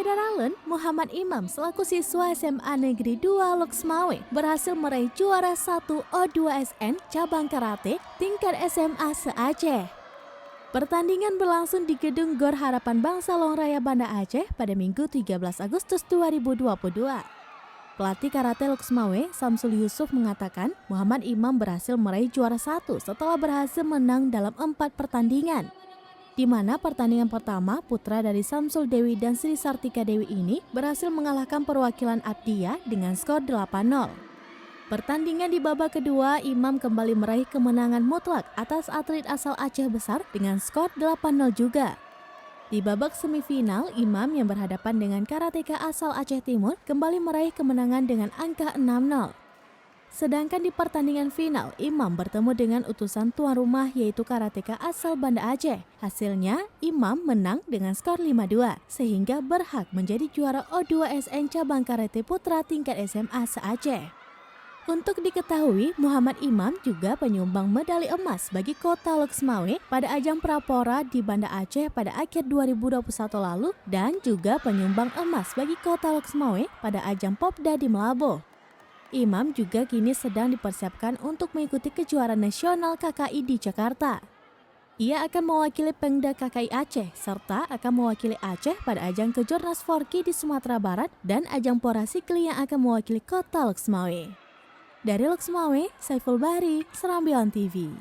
Beredar Muhammad Imam selaku siswa SMA Negeri 2 Loksmawe berhasil meraih juara 1 O2SN cabang karate tingkat SMA se-Aceh. Pertandingan berlangsung di Gedung Gor Harapan Bangsa Longraya Banda Aceh pada Minggu 13 Agustus 2022. Pelatih karate Loksmawe, Samsul Yusuf mengatakan Muhammad Imam berhasil meraih juara 1 setelah berhasil menang dalam 4 pertandingan. Di mana pertandingan pertama putra dari Samsul Dewi dan Sri Sartika Dewi ini berhasil mengalahkan perwakilan Abdiya dengan skor 8-0. Pertandingan di babak kedua, Imam kembali meraih kemenangan mutlak atas atlet asal Aceh Besar dengan skor 8-0 juga. Di babak semifinal, Imam yang berhadapan dengan karateka asal Aceh Timur kembali meraih kemenangan dengan angka 6-0. Sedangkan di pertandingan final, Imam bertemu dengan utusan tuan rumah yaitu karateka asal Banda Aceh. Hasilnya, Imam menang dengan skor 5-2 sehingga berhak menjadi juara O2SN cabang karate putra tingkat SMA se-Aceh. Untuk diketahui, Muhammad Imam juga penyumbang medali emas bagi kota Loksmawe pada ajang Prapora di Banda Aceh pada akhir 2021 lalu dan juga penyumbang emas bagi kota Loksmawe pada ajang Popda di Melaboh. Imam juga kini sedang dipersiapkan untuk mengikuti kejuaraan nasional KKI di Jakarta. Ia akan mewakili Pemda KKI Aceh serta akan mewakili Aceh pada ajang Kejurnas Forki di Sumatera Barat dan ajang Porasikli yang akan mewakili kota Loksmawe. Dari Loksmawe, Saiful Bahri, Serambi On TV.